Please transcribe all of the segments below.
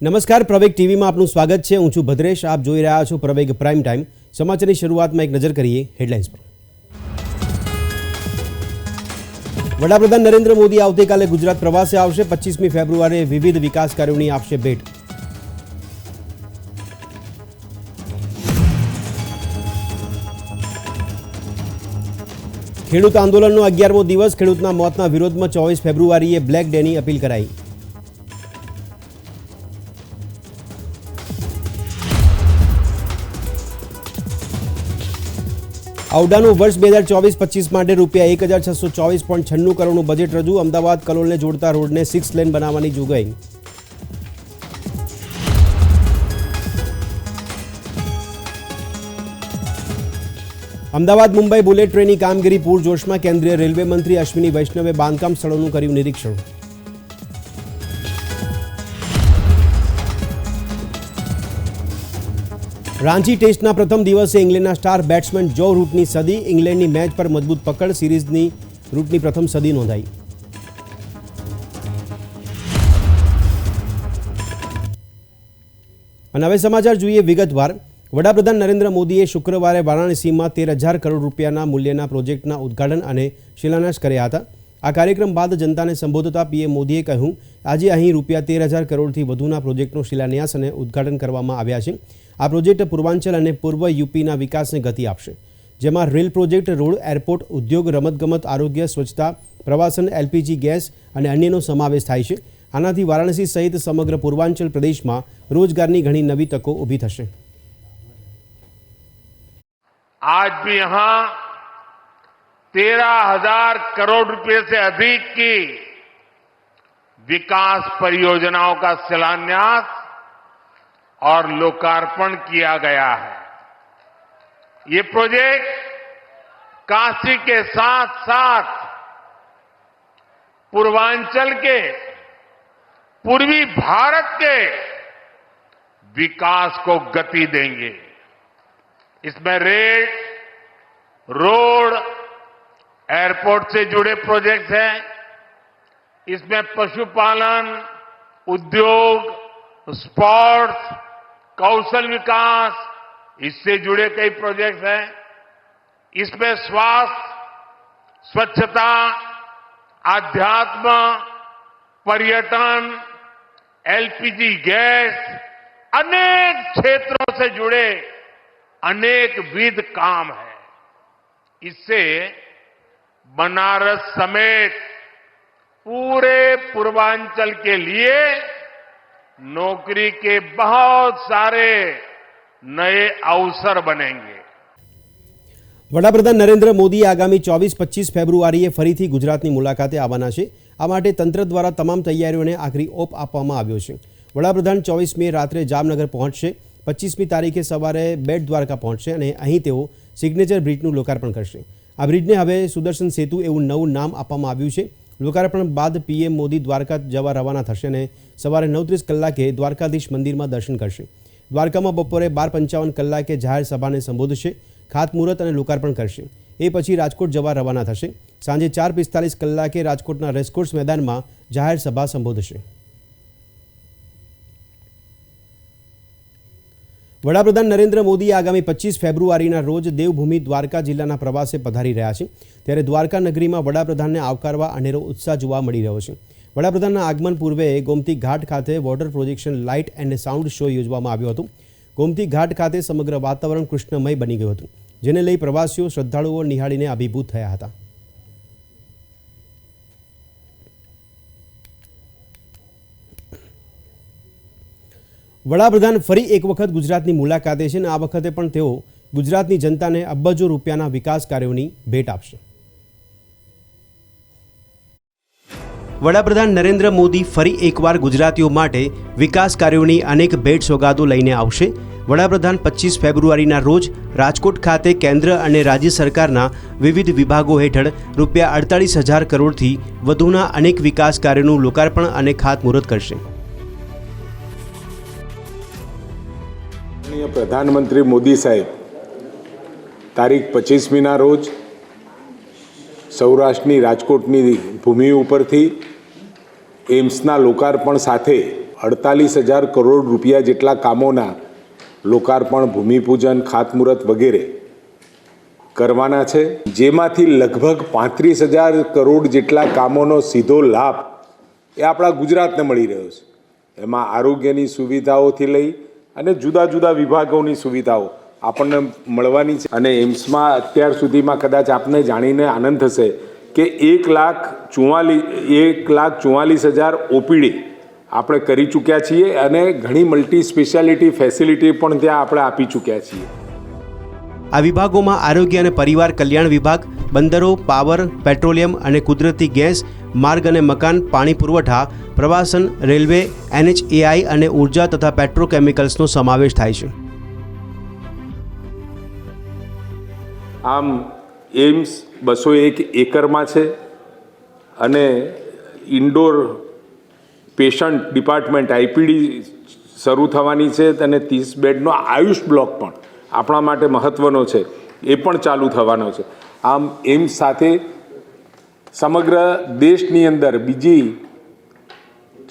નમસ્કાર, પ્રવેગ ટીવીમાં આપનું સ્વાગત છે। હું છું ભદ્રેશ, આપ જોઈ રહ્યા છો પ્રવેગ પ્રાઇમ ટાઈમ। સમાચારની શરૂઆતમાં એક નજર કરીએ હેડલાઇન્સ પર। વડાપ્રધાન નરેન્દ્ર મોદી આવતીકાલે ગુજરાત પ્રવાસે આવશે। 25મી ફેબ્રુઆરીએ વિવિધ વિકાસ કાર્યોની આપશે ભેટ। ખેડૂત આંદોલનનો 11મો દિવસ। ખેડૂતના મોતના વિરોધમાં 24 ફેબ્રુઆરીએ બ્લેક ડેની અપીલ કરાઈ। આવડાનું વર્ષ 2024-25 માટે રૂપિયા 1624.96 કરોડનું બજેટ રજૂ। અમદાવાદ કલોલને જોડતા રોડને 6 લેન બનાવવાની જોગવાઈ। અમદાવાદ મુંબઈ બુલેટ ટ્રેનની કામગીરી પૂરજોશમાં। કેન્દ્રીય રેલવે મંત્રી અશ્વિની વૈષ્ણવે બાંધકામ સ્થળોનું કર્યું નિરીક્ષણ। રાંચી ટેસ્ટના પ્રથમ દિવસે ઇંગ્લેન્ડના સ્ટાર બેટ્સમેન જો રૂટની સદી। ઇંગ્લેન્ડની મેચ પર મજબૂત પકડ। સિરીઝની રૂટની પ્રથમ સદી નોંધાઈ। અને હવે સમાચાર જોઈએ વિગતવાર। વડાપ્રધાન નરેન્દ્ર મોદીએ શુક્રવારે વારાણસીમાં 13,000 કરોડ રૂપિયાના મૂલ્યના પ્રોજેક્ટના ઉદ્ઘાટન અને શિલાન્યાસ કર્યા હતા। આ કાર્યક્રમ બાદ જનતાને સંબોધતા પીએમ મોદીએ કહ્યું, આજે અહીં રૂપિયા 13,000 કરોડથી વધુના પ્રોજેક્ટનો શિલાન્યાસ અને ઉદ્ઘાટન કરવામાં આવ્યા છે। આ પ્રોજેક્ટ પૂર્વાંચલ અને પૂર્વ યુપીના વિકાસને ગતિ આપશે, જેમાં રેલ પ્રોજેક્ટ, રોડ, એરપોર્ટ, ઉદ્યોગ, રમતગમત, આરોગ્ય, સ્વચ્છતા, પ્રવાસન, એલપીજી ગેસ અને અન્યનો સમાવેશ થાય છે। આનાથી વારાણસી સહિત સમગ્ર પૂર્વાંચલ પ્રદેશમાં રોજગારની ઘણી નવી તકો ઊભી થશે। आज भी यहां 13,000 करोड़ रुपए से अधिक की विकास परियोजनाओं का शिलान्यास और लोकार्पण किया गया है। ये प्रोजेक्ट काशी के साथ साथ पूर्वांचल के, पूर्वी भारत के विकास को गति देंगे। इसमें रेल, रोड, एयरपोर्ट से जुड़े प्रोजेक्ट हैं। इसमें पशुपालन, उद्योग, स्पोर्ट्स, कौशल विकास, इससे जुड़े कई प्रोजेक्ट्स हैं। इसमें स्वास्थ्य, स्वच्छता, आध्यात्म, पर्यटन, एलपीजी गैस, अनेक क्षेत्रों से जुड़े अनेक विध काम है। इससे बनारस समेत पूरे पूर्वांचल के लिए नौकरी के बहुत सारे नए अवसर बनेंगे। વડાપ્રધાન નરેન્દ્ર મોદી આગામી 24-25 ફેબ્રુઆરીએ ફરીથી ગુજરાતની મુલાકાતે આવવાના છે। આ માટે તંત્ર દ્વારા તમામ તૈયારીઓને આખરી ઓપ આપવામાં આવ્યો છે। વડાપ્રધાન 24 મે રાત્રે જામનગર પહોંચશે। 25મી તારીખે સવારે બેટ દ્વારકા પહોંચશે અને અહીં તેઓ સિગ્નેચર બ્રિજનું લોકાર્પણ કરશે। આ બ્રિજને હવે સુદર્શન સેતુ એવું નવું નામ આપવામાં આવ્યું છે। લોકાર્પણ બાદ પીએમ મોદી દ્વારકા જવા રવાના થશે અને સવારે 9:30 કલાકે દ્વારકાધીશ મંદિરમાં દર્શન કરશે। દ્વારકામાં બપોરે 12:55 કલાકે જાહેર સભાને સંબોધશે, ખાતમુહૂર્ત અને લોકાર્પણ કરશે। એ પછી રાજકોટ જવા રવાના થશે। સાંજે 4:45 કલાકે રાજકોટના રેસકોર્સ મેદાનમાં જાહેર સભા સંબોધશે। વડાપ્રધાન નરેન્દ્ર મોદી આગામી 25 ફેબ્રુઆરીના રોજ દેવભૂમિ દ્વારકા જિલ્લાના પ્રવાસે પધારી રહ્યા છે। ત્યારે દ્વારકા નગરીમાં વડાપ્રધાનને આવકારવા અનેરો ઉત્સાહ જોવા મળી રહ્યો છે। વડાપ્રધાનના આગમન પૂર્વે ગોમતી ઘાટ ખાતે water projection light and sound show યોજવામાં આવ્યો હતો। ગોમતી ઘાટ ખાતે સમગ્ર વાતાવરણ કૃષ્ણમય બની ગયું હતું, જેને લઈ પ્રવાસીઓ, શ્રદ્ધાળુઓ નિહાળીને અભિભૂત થયા હતા। વડાપ્રધાન ફરી એક વખત ગુજરાતની મુલાકાતે છે અને આ વખતે પણ તેઓ ગુજરાતની જનતાને અબજો રૂપિયાના વિકાસ કાર્યોની ભેટ આપશે। વડાપ્રધાન નરેન્દ્ર મોદી ફરી એકવાર ગુજરાતીઓ માટે વિકાસ કાર્યોની અનેક ભેટ સોગાદો લઈને આવશે। વડાપ્રધાન 25 ફેબ્રુઆરીના રોજ રાજકોટ ખાતે કેન્દ્ર અને રાજ્ય સરકારના વિવિધ વિભાગો હેઠળ રૂપિયા 48,000 કરોડથી વધુના અનેક વિકાસ કાર્યોનું લોકાર્પણ અને ખાતમુહૂર્ત કરશે। પ્રધાનમંત્રી મોદી સાહેબ તારીખ 25મીના રોજ સૌરાષ્ટ્રની રાજકોટની ભૂમિ ઉપરથી એમ્સના લોકાર્પણ સાથે 48,000 કરોડ રૂપિયા જેટલા કામોના લોકાર્પણ, ભૂમિપૂજન, ખાતમુહૂર્ત વગેરે કરવાના છે, જેમાંથી લગભગ 35,000 કરોડ જેટલા કામોનો સીધો લાભ એ આપણા ગુજરાતને મળી રહ્યો છે. એમાં આરોગ્યની સુવિધાઓથી લઈ અને જુદા જુદા વિભાગોની સુવિધાઓ આપણને મળવાની છે. અને એમ્સમાં અત્યાર સુધીમાં કદાચ આપને જાણીને આનંદ થશે કે 1,44,000 ઓપીડી આપણે કરી ચૂક્યા છીએ અને ઘણી મલ્ટી સ્પેશિયાલિટી ફેસિલિટી પણ ત્યાં આપણે આપી ચૂક્યા છીએ. આ વિભાગોમાં આરોગ્ય અને પરિવાર કલ્યાણ વિભાગ, બંદરો, પાવર, પેટ્રોલિયમ અને કુદરતી ગેસ, માર્ગ અને મકાન, પાણી પુરવઠા, પ્રવાસન, રેલવે, NHAI અને ઉર્જા તથા પેટ્રોકેમિકલ્સનો સમાવેશ થાય છે. આમ એમ્સ 201 એકરમાં છે અને ઇન્ડોર પેશન્ટ ડિપાર્ટમેન્ટ IPD શરૂ થવાની છે અને 30 બેડનો આયુષ બ્લોક પણ આપણા માટે મહત્ત્વનો છે, એ પણ ચાલુ થવાનો છે. આમ એમ્સ સાથે સમગ્ર દેશની અંદર બીજી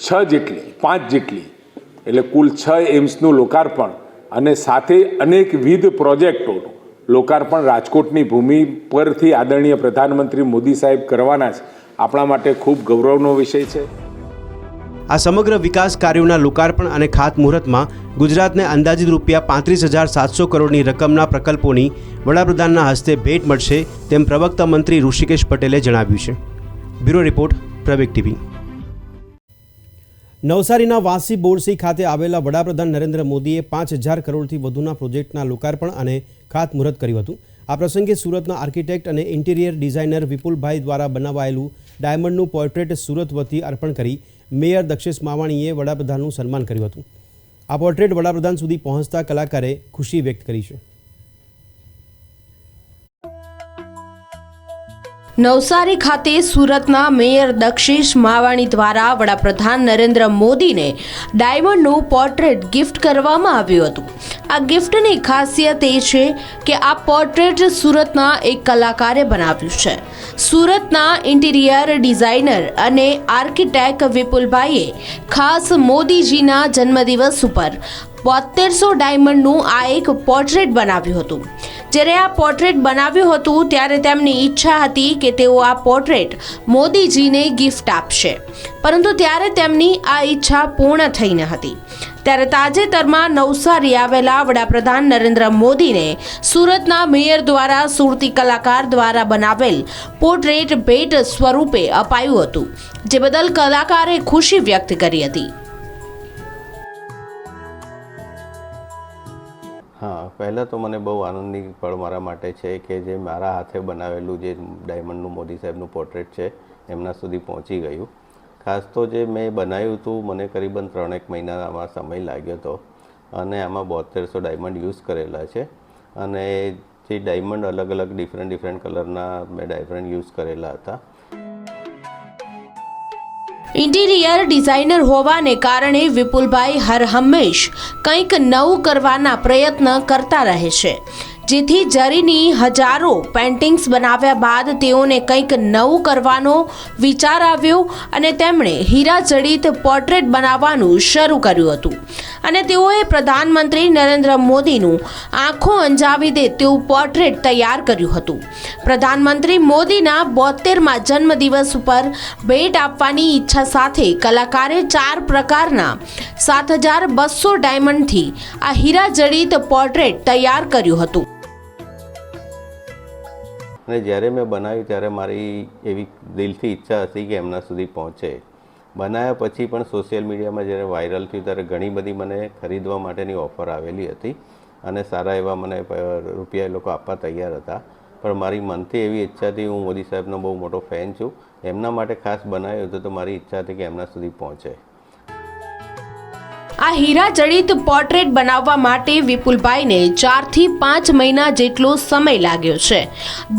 5 જેટલી એટલે કુલ 6 એમ્સનું લોકાર્પણ અને સાથે અનેકવિધ પ્રોજેક્ટોનું લોકાર્પણ રાજકોટની ભૂમિ પરથી આદરણીય પ્રધાનમંત્રી મોદી સાહેબ કરવાના છે. આપણા માટે ખૂબ ગૌરવનો વિષય છે. આ સમગ્ર વિકાસ કાર્યોના લોકાર્પણ અને ખાતમુહૂર્તમાં ગુજરાતને અંદાજિત રૂપિયા 35,700 કરોડની રકમના પ્રકલ્પોની વડાપ્રધાનના હસ્તે ભેટ મળશે તેમ પ્રવક્તા મંત્રી ઋષિકેશ પટેલે જણાવ્યું છે. બ્યુરો રિપોર્ટ, પ્રવેગ ટીવી. નવસારીના વાસી બોરસી ખાતે આવેલા વડાપ્રધાન નરેન્દ્ર મોદીએ 5,000 કરોડથી વધુના પ્રોજેક્ટના લોકાર્પણ અને ખાતમુહૂર્ત કર્યું હતું. આ પ્રસંગે સુરતના આર્કિટેક્ટ અને ઇન્ટિરિયર ડિઝાઇનર વિપુલભાઈ દ્વારા બનાવાયેલું ડાયમંડનું પોર્ટ્રેટ સુરત વતી અર્પણ કરી મેયર દક્ષેશ માવાણીએ વડાપ્રધાનનું સન્માન કર્યું હતું. આ પોર્ટ્રેટ વડાપ્રધાન સુધી પહોંચતા કલાકારે ખુશી વ્યક્ત કરી છે. નવસારી ખાતે સુરતના મેયર દક્ષેશ માવાણી દ્વારા વડાપ્રધાન નરેન્દ્ર મોદીને ડાયમંડનું પોર્ટ્રેટ ગિફ્ટ કરવામાં આવ્યું હતું. આ ગિફ્ટની ખાસિયત એ છે કે આ પોર્ટ્રેટ સુરતના એક કલાકારે બનાવ્યું છે. સુરતના ઇન્ટિરિયર ડિઝાઇનર અને આર્કિટેક્ટ વિપુલભાઈએ ખાસ મોદીજીના જન્મદિવસ ઉપર 7200 ડાયમંડનું આ એક પોર્ટ્રેટ બનાવ્યું હતું. જ્યારે આ પોર્ટ્રેટ બનાવ્યું હતું ત્યારે તેમની ઈચ્છા હતી કે તેઓ આ પોર્ટ્રેટ મોદીજીને ગિફ્ટ આપશે, પરંતુ ત્યારે તેમની આ ઈચ્છા પૂર્ણ થઈ ન હતી. ત્યારે તાજેતરમાં નવસારી આવેલા વડાપ્રધાન નરેન્દ્ર મોદીને સુરતના મેયર દ્વારા સુરતી કલાકાર દ્વારા બનાવેલ પોર્ટ્રેટ ભેટ સ્વરૂપે અપાયું હતું, જે બદલ કલાકારે ખુશી વ્યક્ત કરી હતી. હા, પહેલાં તો મને બહુ આનંદની પળ મારા માટે છે કે જે મારા હાથે બનાવેલું જે ડાયમંડનું મોદી સાહેબનું પોર્ટ્રેટ છે એમના સુધી પહોંચી ગયું. ખાસ તો જે મેં બનાવ્યું હતું મને કરીબન 3-1 મહિના આમાં સમય લાગ્યો હતો અને આમાં 7200 ડાયમંડ યુઝ કરેલા છે અને જે ડાયમંડ અલગ અલગ ડિફરન્ટ કલરના મેં ડાયમંડ યુઝ કરેલા હતા. ઇન્ટિરિયર ડિઝાઇનર હોવાને કારણે વિપુલભાઈ હર હંમેશ કંઈક નવું કરવાના પ્રયત્ન કરતા રહે છે, જેથી જરીની હજારો પેઇન્ટિંગ્સ બનાવ્યા બાદ તેઓને કંઈક નવું કરવાનો વિચાર આવ્યો અને તેમણે હીરાજડિત પોર્ટ્રેટ બનાવવાનું શરૂ કર્યું હતું અને તેઓએ પ્રધાનમંત્રી નરેન્દ્ર મોદીનું આંખો અંજાવી દે તેવું પોર્ટ્રેટ તૈયાર કર્યું હતું. પ્રધાનમંત્રી મોદીના 72મા જન્મદિવસ ઉપર ભેટ આપવાની ઈચ્છા સાથે કલાકારે 4 પ્રકારના 7,200 ડાયમંડથી આ હીરાજડિત પોર્ટ્રેટ તૈયાર કર્યું હતું. અને જ્યારે મેં બનાવ્યું ત્યારે મારી એવી દિલથી ઈચ્છા હતી કે એમના સુધી પહોંચે. બનાવ્યા પછી પણ સોશિયલ મીડિયામાં જ્યારે વાયરલ થયું ત્યારે ઘણી બધી મને ખરીદવા માટેની ઓફર આવેલી હતી અને સારા એવા મને રૂપિયા એ લોકો આપવા તૈયાર હતા, પણ મારી મનથી એવી ઈચ્છા હતી, હું મોદી સાહેબનો બહુ મોટો ફેન છું, એમના માટે ખાસ બનાવ્યું હતું, તો મારી ઈચ્છા હતી કે એમના સુધી પહોંચે. આ હીરાજડિત પોર્ટ્રેટ બનાવવા માટે વિપુલભાઈને 4 થી 5 મહિના જેટલો સમય લાગ્યો છે.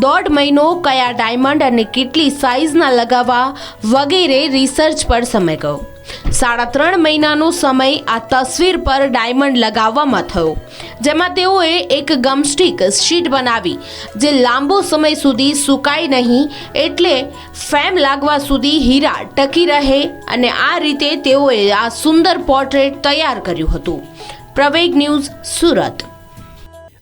1.5 મહિનો કયા ડાયમંડ અને કેટલી સાઇઝના લગાવવા વગેરે રિસર્ચ પર સમય ગયો. 3.5 મહિનાનો સમય આ તસવીર પર ડાયમંડ લગાવવામાં થયો, જેમાં તેઓએ એક ગમસ્ટિક શીટ બનાવી જે લાંબો સમય સુધી સુકાય નહીં એટલે ફેમ લાગવા સુધી હીરા ટકી રહે અને આ રીતે તેઓએ આ સુંદર પોર્ટ્રેટ તૈયાર કર્યું હતું. પ્રવેગ ન્યૂઝ, સુરત.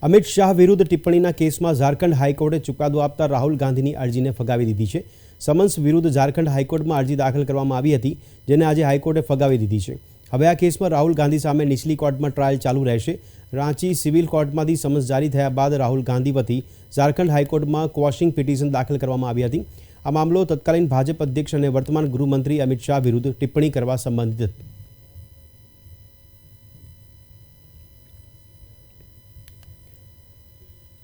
અમિત શાહ વિરુદ્ધ ટિપ્પણીના કેસમાં ઝારખંડ હાઈકોર્ટે ચુકાદો આપતા રાહુલ ગાંધીની અરજીને ફગાવી દીધી છે. સમન્સ વિરુદ્ધ ઝારખંડ હાઈકોર્ટમાં અરજી દાખલ કરવામાં આવી હતી, જેને આજે હાઈકોર્ટે ફગાવી દીધી છે. હવે આ કેસમાં રાહુલ ગાંધી સામે નીચલી કોર્ટમાં ટ્રાયલ ચાલુ રહેશે. રાંચી સિવિલ કોર્ટમાંથી સમન્સ જારી થયા બાદ રાહુલ ગાંધી વતી ઝારખંડ હાઈકોર્ટમાં ક્વોશિંગ પિટિશન દાખલ કરવામાં આવી હતી. આ મામલો તત્કાલીન ભાજપ અધ્યક્ષ અને વર્તમાન ગૃહમંત્રી અમિત શાહ વિરુદ્ધ ટિપ્પણી કરવા સંબંધિત હતો.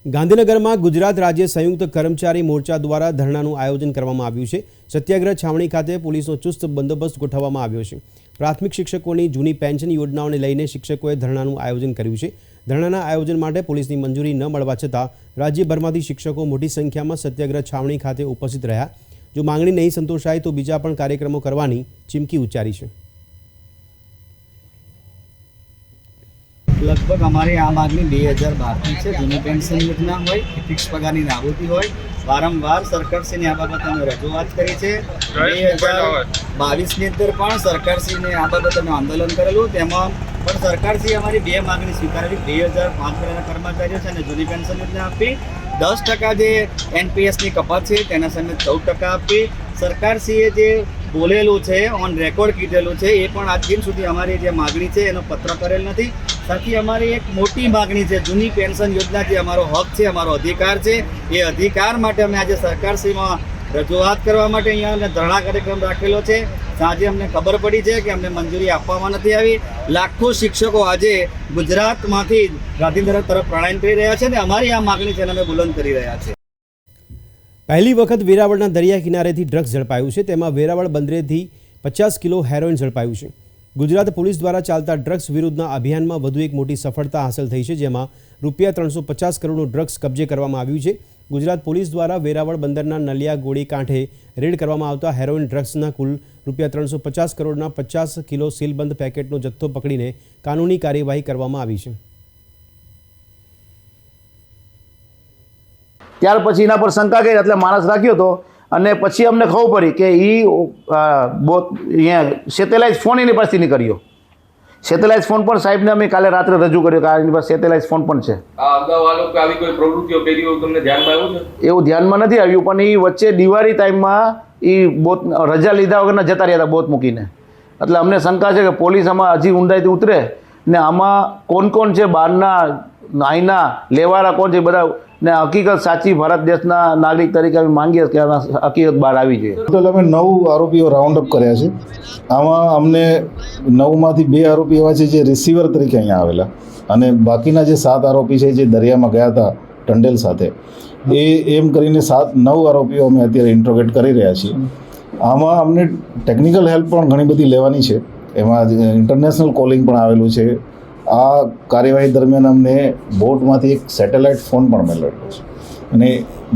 ગાંધીનગરમાં ગુજરાત રાજ્ય સંયુક્ત કર્મચારી મોરચા દ્વારા ધરણાનું આયોજન કરવામાં આવ્યું છે. સત્યાગ્રહ છાવણી ખાતે પોલીસનો ચુસ્ત બંદોબસ્ત ગોઠવવામાં આવ્યો છે. પ્રાથમિક શિક્ષકોની જૂની પેન્શન યોજનાઓને લઈને શિક્ષકોએ ધરણાનું આયોજન કર્યું છે. ધરણાના આયોજન માટે પોલીસની મંજૂરી ન મળવા છતાં રાજ્યભરમાંથી શિક્ષકો મોટી સંખ્યામાં સત્યાગ્રહ છાવણી ખાતે ઉપસ્થિત રહ્યા. જો માંગણી નહીં સંતોષાય તો બીજા પણ કાર્યક્રમો કરવાની ચીમકી ઉચ્ચારી છે. લગભગ અમારી આ માગણી 2012ની છે. જૂની પેન્શન યોજના હોય કે ફિક્સ પગારની નાબૂદી હોય, વારંવાર સરકારશ્રીને આ બાબતે અમે રજૂઆત કરી છે. 2022ની અંદર પણ સરકારશ્રીને આ બાબતે અમે આંદોલન કરેલું, તેમાં પણ સરકારશ્રીએ અમારી 2 માગણી સ્વીકારેલી. 2005 કર્મચારીઓ છે અને જૂની પેન્શન યોજના આપી. 10% જે એનપીએસની કપાત છે તેના સામે 14% આપી. સરકારશ્રીએ જે બોલેલું છે, ઓન રેકોર્ડ કીધેલું છે, એ પણ આજ દિન સુધી અમારી જે માગણી છે એનો પત્ર કરેલ નથી. સાથી અમારી એક મોટી માગણી છે, જૂની પેન્શન યોજના જે અમારો હક છે, અમારો અધિકાર છે, એ અધિકાર માટે અમે આજે સરકારશ્રીમાં રજૂઆત કરવા માટે અહીંયા ધરણા કાર્યક્રમ રાખેલો છે. સાંજે અમને ખબર પડી છે કે અમને મંજૂરી આપવામાં નથી આવી. લાખો શિક્ષકો આજે ગુજરાતમાંથી ગાંધીનગર તરફ પ્રયાણ કરી રહ્યા છે અને અમારી આ માગણી છે અમે બુલંદ કરી રહ્યા છે. પહેલી વખત વેરાવળના દરિયા કિનારેથી ડ્રગ્સ ઝડપાયું છે. તેમાં વેરાવળ બંદરેથી 50 કિલો હેરોઇન ઝડપાયું છે. ગુજરાત પોલીસ દ્વારા ચાલતા ડ્રગ્સ વિરુદ્ધના અભિયાનમાં વધુ એક મોટી સફળતા હાંસલ થઈ છે, જેમાં ₹350 કરોડનું ડ્રગ્સ કબજે કરવામાં આવ્યું છે. ગુજરાત પોલીસ દ્વારા વેરાવળ બંદરના નલિયા ગોળી કાંઠે રેડ કરવામાં આવતા હેરોઇન ડ્રગ્સના કુલ ₹350 કરોડના 50 કિલો સીલબંધ પેકેટનો જથ્થો પકડીને કાનૂની કાર્યવાહી કરવામાં આવી છે. ત્યાર પછી એના પર શંકા કરી એટલે માણસ રાખ્યો હતો અને પછી અમને ખબર પડી કે અહીંયા સેટેલાઇટ ફોન એની પાસેથી નીકળ્યો. સેટેલાઇટ ફોન પણ સાહેબને અમે કાલે રાત્રે રજૂ કર્યો કે એની પાસે સેટેલાઇટ ફોન પણ છે. એવું ધ્યાનમાં નથી આવ્યું, પણ એ વચ્ચે દિવાળી ટાઈમમાં એ બોટ રજા લીધા વગરના જતા રહ્યા હતા બોટ મૂકીને. એટલે અમને શંકા છે કે પોલીસ આમાં હજી ઊંડાઈથી ઉતરે ને આમાં કોણ કોણ છે, બહારના અહીંના લેવાળા કોણ છે, બધા ને હકીકત સાચી ભારત દેશના નાગરિક તરીકે અમે માંગીએ કે હકીકત બહાર આવી જોઈએ. ટોટલ અમે 9 આરોપીઓ રાઉન્ડ અપ કર્યા છે. આમાં અમને 9માંથી 2 આરોપી એવા છે જે રિસીવર તરીકે અહીંયા આવેલા અને બાકીના જે 7 આરોપી છે જે દરિયામાં ગયા હતા ટંડેલ સાથે, એ એમ કરીને 9 આરોપીઓ અમે અત્યારે ઇન્ટ્રોગેટ કરી રહ્યા છીએ. આમાં અમને ટેકનિકલ હેલ્પ પણ ઘણી બધી લેવાની છે. એમાં ઇન્ટરનેશનલ કોલિંગ પણ આવેલું છે. આ કાર્યવાહી દરમિયાન અમને બોટમાંથી એક સેટેલાઇટ ફોન પણ મળેલો છે અને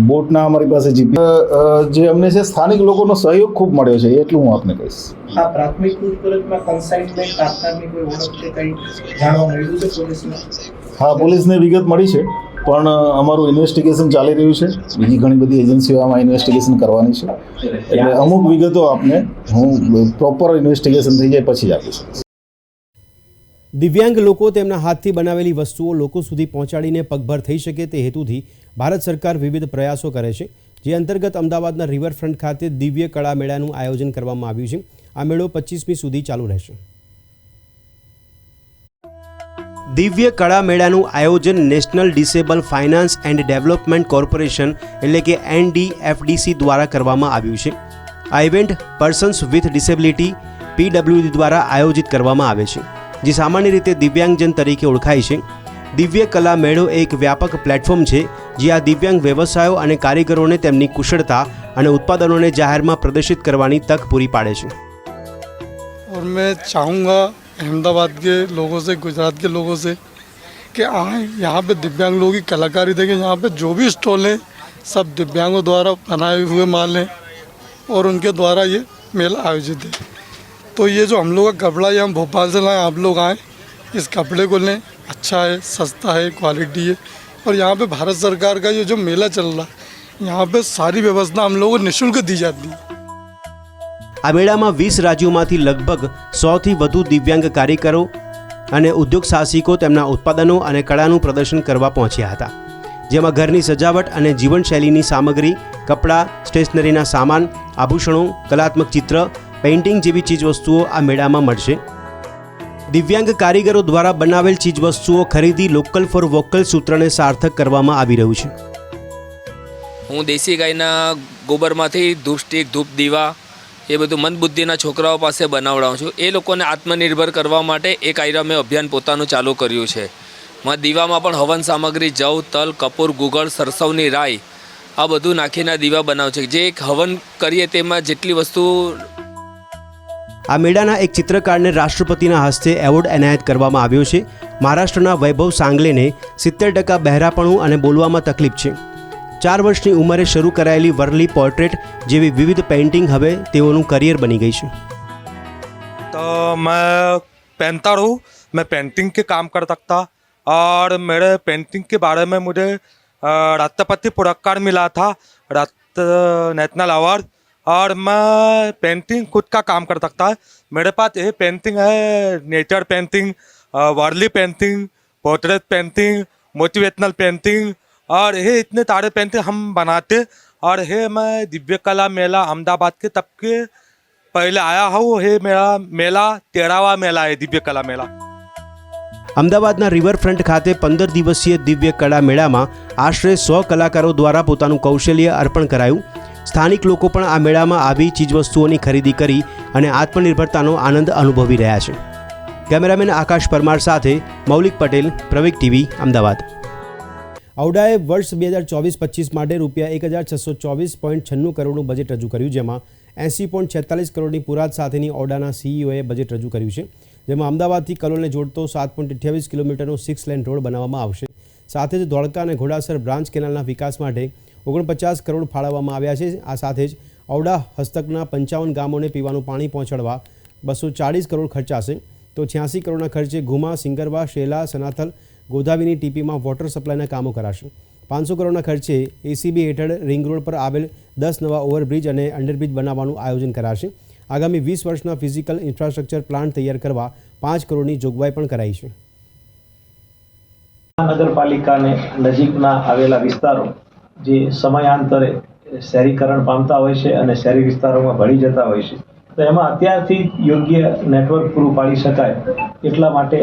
બોટના અમારી પાસે જે અમને છે સ્થાનિક લોકોનો સહયોગ ખૂબ મળ્યો છે, એટલું હું આપને કહીશ. આ પ્રાથમિક પૂછપરછમાં કન્સાઇનમેન્ટ આપનારની કોઈ ઓળખ કે કંઈ જાણવા મળ્યું છે પોલીસને? હા, પોલીસને વિગત મળી છે, પણ અમારું ઇન્વેસ્ટિગેશન ચાલી રહ્યું છે. બીજી ઘણી બધી એજન્સીઓ આમાં ઇન્વેસ્ટિગેશન કરવાની છે, એટલે અમુક વિગતો આપને હું પ્રોપર ઇન્વેસ્ટિગેશન થઈ જાય પછી આપીશ. દિવ્યાંગ લોકો તેમના હાથથી બનાવેલી વસ્તુઓ લોકો સુધી પહોંચાડીને પગભર થઈ શકે તે હેતુથી ભારત સરકાર વિવિધ પ્રયાસો કરે છે, જે અંતર્ગત અમદાવાદના રિવરફ્રન્ટ ખાતે દિવ્ય કળા મેળાનું આયોજન કરવામાં આવ્યું છે. આ મેળો 25મી સુધી ચાલુ રહેશે. દિવ્ય કળા મેળાનું આયોજન national disable finance and development corporation એટલે કે NDFDC દ્વારા કરવામાં આવ્યું છે. આ event persons with disability PWD દ્વારા આયોજિત કરવામાં આવે છે, જે સામાન્ય રીતે દિવ્યાંગજન તરીકે ઓળખાય છે. દિવ્ય કલા મેળો એક વ્યાપક પ્લેટફોર્મ છે જે આ દિવ્યાંગ વ્યવસાયો અને કારીગરોને તેમની કુશળતા અને ઉત્પાદનોને જાહેરમાં પ્રદર્શિત કરવાની તક પૂરી પાડે છે. और मैं चाहूँगा अहमदाबाद के लोगों से, गुजरात के लोगों से कि आए यहाँ पे दिव्यांग लोगों की कलाकारी देखें. यहाँ पे जो भी स्टॉल हैं सब दिव्यांगों द्वारा बनाए हुए माल हैं और उनके द्वारा ये मेला आयोजित है. तो ये जो हम लोग का कपड़ा यहाँ भोपाल से लाए, आप लोग आए इस कपड़े को लें अच्छा है, सस्ता है, क्वालिटी है। और यहाँ पे भारत सरकार का ये जो मेला चल रहा है, यहाँ पे सारी व्यवस्था हम लोगों को निःशुल्क दी जाती है। આ મેળામાં 20 રાજ્યોમાંથી લગભગ 100થી વધુ દિવ્યાંગ કારીગરો અને ઉદ્યોગ સાહસિકો તેમના ઉત્પાદનો અને કળાનું પ્રદર્શન કરવા પહોંચ્યા હતા, જેમાં ઘરની સજાવટ અને જીવનશૈલીની સામગ્રી, કપડાં, સ્ટેશનરીના સામાન, આભૂષણો, કલાત્મક ચિત્ર, પેઇન્ટિંગ જેવી ચીજવસ્તુઓ આ મેળામાં મળશે. દિવ્યાંગ કારીગરો દ્વારા બનાવેલ ચીજવસ્તુઓ ખરીદી લોકલ ફોર વોકલ સૂત્રને સાર્થક કરવામાં આવી રહ્યું છે. હું દેશી ગાયના ગોબરમાંથી ધૂપ સ્ટીક, ધૂપ દીવા એ બધું મંદબુદ્ધિના છોકરાઓ પાસે બનાવડાવું છું. એ લોકોને આત્મનિર્ભર કરવા માટે એક આયરા મેં અભિયાન પોતાનું ચાલુ કર્યું છે. દીવામાં પણ હવન સામગ્રી, જવ, તલ, કપૂર, ગુગળ, સરસવની રાઈ આ બધું નાખીને દીવા બનાવું છે. જે એક હવન કરીએ તેમાં જેટલી વસ્તુ. આ મેળાના એક ચિત્રકારને રાષ્ટ્રપતિના હસ્તે એવોર્ડ એનાયત કરવામાં આવ્યો છે. મહારાષ્ટ્રના વૈભવ સાંગલેને 70% બહેરાપણું અને બોલવામાં તકલીફ છે. 4 વર્ષની ઉંમરે શરૂ કરાયેલી વર્લી પોર્ટ્રેટ જેવી વિવિધ પેઇન્ટિંગ હવે તેઓનું કરિયર બની ગઈ છે. तो मैं पेंटर हूँ, मैं पेंटिंग के काम कर सकता और मेरे पेंटिंग के बारे में मुझे राष्ट्रपति पुरस्कार मिला था, नेशनल अवार्ड. और मैं पेंटिंग खुद का काम कर सकता है. मेरे पास ये पेंटिंग है, nature painting, Warli painting, portrait painting, motivational painting और ये इतने सारे पेंटिंग हम बनाते. और ये मैं दिव्य कला मेला अहमदाबाद के तब के पहले आया हूँ. ये मेरा मेला 13वां मेला है, दिव्य कला मेला. અમદાવાદના રિવરફ્રન્ટ ખાતે 15 દિવસીય દિવ્ય કળા મેળામાં આશરે 100 કલાકારો દ્વારા પોતાનું કૌશલ્ય અર્પણ કરાયું. સ્થાનિક લોકો પણ આ મેળામાં આવી ચીજવસ્તુઓની ખરીદી કરી અને આત્મનિર્ભરતાનો આનંદ અનુભવી રહ્યા છે. કેમેરામેન આકાશ પરમાર સાથે મૌલિક પટેલ, પ્રવેગ ટીવી, અમદાવાદ. ઔડાએ વર્ષ 2024-25 માટે ₹1624.96 કરોડનું બજેટ રજૂ કર્યું, જેમાં 80.46 કરોડની પુરાત સાથેની ઔડાના સીઈઓએ બજેટ રજૂ કર્યું છે, જેમાં અમદાવાદથી કલોલને જોડતો 7.28 કિલોમીટરનો 6 લેન રોડ બનાવવામાં આવશે. સાથે જ ધોળકા અને ઘોડાસર બ્રાન્ચ કેનાલના વિકાસ માટે 49 કરોડ ફાળવવામાં આવ્યા છે. આ સાથે જ ઔડા હસ્તકના 55 ગામોને પીવાનું પાણી પહોંચાડવા 240 કરોડ ખર્ચાશે, તો 86 કરોડના ખર્ચે ઘુમા, સિંગરવા, શેલા, સનાથલ, ગોદાવીની ટીપીમાં વોટર સપ્લાયના કામો કરાશે. 500 કરોડના ખર્ચે એસીબી હેઠળ રિંગ રોડ પર આવેલ 10 નવા ઓવરબ્રિજ અને અંડરબ્રિજ બનાવવાનું આયોજન કરાશે. આગામી 20 વર્ષના ફિઝિકલ ઇન્ફ્રાસ્ટ્રક્ચર પ્લાન્ટ તૈયાર કરવા 5 કરોડની જોગવાઈ પણ કરાઈ છે. નગરપાલિકાને નજીકના આવેલા વિસ્તારો જે સમયાંતરે શહેરીકરણ પામતા હોય છે અને શહેરી વિસ્તારોમાં ભળી જતા હોય છે, તો એમાં અત્યારથી યોગ્ય નેટવર્ક પૂરું પાડી શકાય એટલા માટે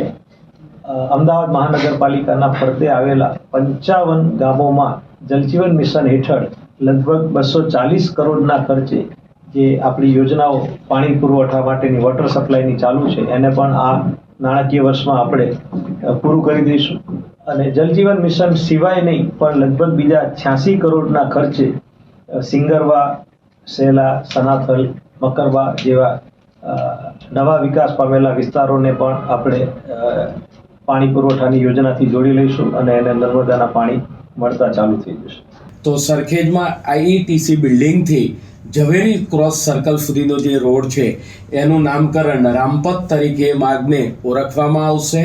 અમદાવાદ મહાનગરપાલિકાના ફરતે આવેલા 55 ગામોમાં જલજીવન મિશન હેઠળ લગભગ 240 કરોડના ખર્ચે જે આપણી યોજનાઓ પાણી પુરવઠા માટેની વોટર સપ્લાયની ચાલુ છે એને પણ આ નાણાકીય વર્ષમાં આપણે પૂરું કરી દઈશું. અને જલજીવન મિશન સિવાય નહીં પણ લગભગ બીજા 86 કરોડના ખર્ચે સિંગરવા, શેલા, સનાથલ, મકરવા જેવા નવા વિકાસ પામેલા વિસ્તારોને પણ આપણે પાણી પુરવઠાની યોજનાથી જોડી લઈશું અને એને નર્મદાના પાણી મળતા ચાલુ થઈ જશે. તો સરખેજમાં આઈઈટીસી બિલ્ડિંગથી ઝવેરી ક્રોસ સર્કલ સુધીનો જે રોડ છે એનું નામકરણ રામપથ તરીકે માર્ગને ઓળખવામાં આવશે.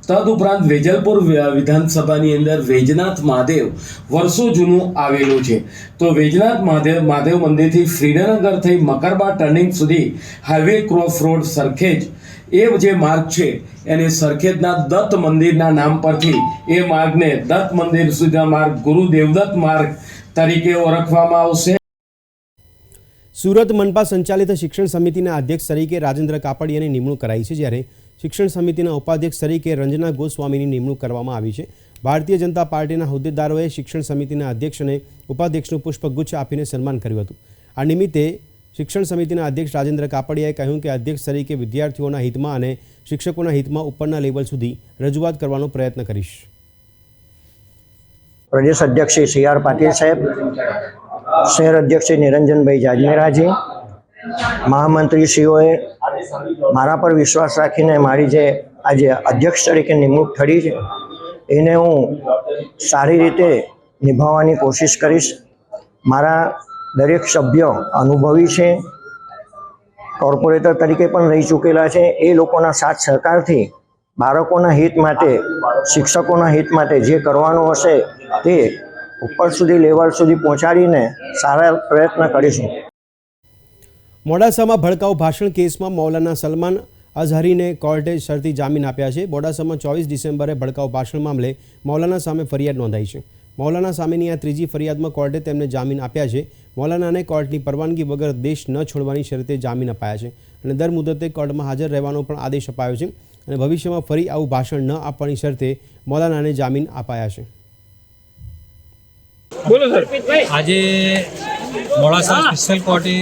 તદુપરાંત વેજલપુર વિધાનસભાની અંદર વૈજનાથ મહાદેવ વર્ષો જૂનું આવેલું છે, તો વૈજનાથ મહાદેવ મંદિરથી ફ્રીડનગર થઈ મકરબા ટર્નિંગ સુધી હાઈવે ક્રોસ રોડ સરખેજ એ જે માર્ગ છે એને સરખેજના દત્ત મંદિરના નામ પરથી એ માર્ગને દત્ત મંદિર સુધીના માર્ગ ગુરુ દેવદત્ત માર્ગ તરીકે ઓળખવામાં આવશે. સુરત મનપા સંચાલિત શિક્ષણ સમિતિના અધ્યક્ષ તરીકે રાજેન્દ્ર કાપડિયાની નિમણૂક કરાઈ છે, જ્યારે શિક્ષણ સમિતિના ઉપાધ્યક્ષ તરીકે રંજના ગોસ્વામીની નિમણૂક કરવામાં આવી છે. ભારતીય જનતા પાર્ટીના હોદ્દેદારોએ શિક્ષણ સમિતિના અધ્યક્ષ અને ઉપાધ્યક્ષનું પુષ્પગુચ્છ આપીને સન્માન કર્યું હતું. આ નિમિત્તે શિક્ષણ સમિતિના અધ્યક્ષ રાજેન્દ્ર કાપડિયાએ કહ્યું કે અધ્યક્ષ તરીકે વિદ્યાર્થીઓના હિતમાં અને શિક્ષકોના હિતમાં ઉપરના લેવલ સુધી રજૂઆત કરવાનો પ્રયત્ન કરીશ. પ્રદેશ અધ્યક્ષ શ્રી સી આર પાટીલ સાહેબ, શહેર અધ્યક્ષ શ્રી નિરંજનભાઈ જાજમેરાજી, મહામંત્રીશ્રીઓએ મારા પર વિશ્વાસ રાખીને મારી જે આજે અધ્યક્ષ તરીકે નિમણૂક થઈ છે એને હું સારી રીતે નિભાવવાની કોશિશ કરીશ. મારા દરેક સભ્યો અનુભવી છે, કોર્પોરેટર તરીકે પણ રહી ચૂકેલા છે. એ લોકોના સાથ સહકારથી બાળકોના હિત માટે, શિક્ષકોના હિત માટે જે કરવાનું હશે તે ઉપર સુધી લેવલ સુધી પહોંચાડીને સારા પ્રયત્ન કરીશું. મોડાસામાં ભડકાઉ ભાષણ કેસમાં મૌલાના સલમાન અઝહરીને કોર્ટે શરતી જામીન આપ્યા છે. મોડાસામાં 24 ડિસેમ્બરે ભડકાઉ ભાષણ મામલે મૌલાના સામે ફરિયાદ નોંધાઈ છે. મૌલાના સામેની આ ત્રીજી ફરિયાદમાં કોર્ટે તેમને જામીન આપ્યા છે. મૌલાનાને કોર્ટની પરવાનગી વગર દેશ ન છોડવાની શરતે જામીન અપાયા છે અને દર મુદતે કોર્ટમાં હાજર રહેવાનો પણ આદેશ અપાયો છે અને ભવિષ્યમાં ફરી આવું ભાષણ ન આપવાની શરતે મૌલાનાને જામીન અપાયા છે. આજે મોડાસા સ્પેશિયલ કોર્ટે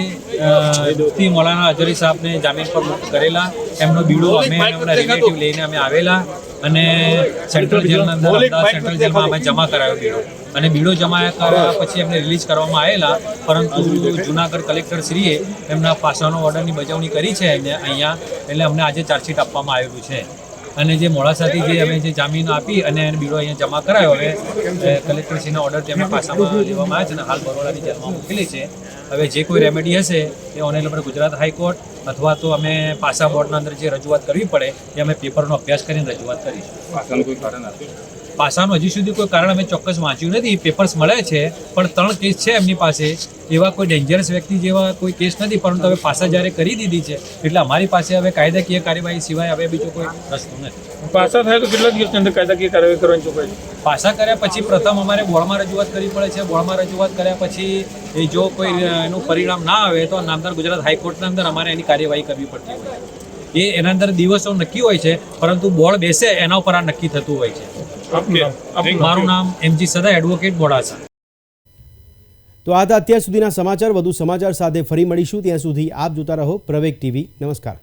મુફ્તી મૌલાના અઝહરી સાહેબને જામીન પર મુક્ત કરેલા. એમનો બીડો અમે એમના રિલેટિવ લઈને અમે આવેલા અને સેન્ટ્રલ જેલના અંદર અમદાવાદ સેન્ટ્રલ જેલમાં અમે જમા કરાયો બીડો અને બીડો જમા કર્યા પછી એમને રિલીઝ કરવામાં આવેલા. પરંતુ જુનાગઢ કલેક્ટરશ્રીએ એમના પાસાનો ઓર્ડરની બજાવણી કરી છે અહીંયા, એટલે અમને આજે ચાર્જશીટ આપવામાં આવેલું છે અને જે મોડાસાથી જે અમે જે જામીન આપી અને બીડો અહીંયા જમા કરાયો, હવે કલેક્ટરશ્રીના ઓર્ડર તેમને પાસામાં લેવામાં આવ્યા છે અને હાલ બરોડાની જેલમાં મોકલી છે. હવે જે કોઈ રેમેડી હશે એ ઓનલાઈન ગુજરાત હાઈકોર્ટ અથવા તો અમે પાસા બોર્ડના અંદર જે રજૂઆત કરવી પડે એ અમે પેપરનો અભ્યાસ કરીને રજૂઆત કરીશું. પાસાનું કોઈ કારણ આપ્યું? પાસાનું હજી સુધી કોઈ કારણ અમે ચોક્કસ વાંચ્યું નથી. પેપર્સ મળે છે પણ 3 કેસ છે એમની પાસે. એવા કોઈ ડેન્જરસ વ્યક્તિ જેવા કોઈ કેસ નથી, પરંતુ હવે પાસા જ્યારે કરી દીધી છે એટલે અમારી પાસે હવે કાયદાકીય કાર્યવાહી સિવાય હવે બીજો કોઈ રસ્તો નથી. પાસા થાય તો કેટલા દિવસની અંદર કાયદાકીય કાર્યવાહી કરવાની ચોખ્ખાઈ? પાસા કર્યા પછી પ્રથમ અમારે બોર્ડમાં રજૂઆત કરવી પડે છે. બોર્ડમાં રજૂઆત કર્યા પછી એ જો કોઈ એનું પરિણામ ના આવે તો નામદાર ગુજરાત હાઈકોર્ટના અંદર અમારે એની કાર્યવાહી કરવી પડતી હોય છે. એના અંદર દિવસો નક્કી હોય છે, પરંતુ બોર્ડ બેસે એના ઉપર આ નક્કી થતું હોય છે. મારું નામ એમજી સદા, એડવોકેટ, મોડાસા. તો આ હતા અત્યાર સુધીના સમાચાર. વધુ સમાચાર સાથે ફરી મળીશું. ત્યાં સુધી આપ જોતા રહો પ્રવેગ ટીવી. નમસ્કાર.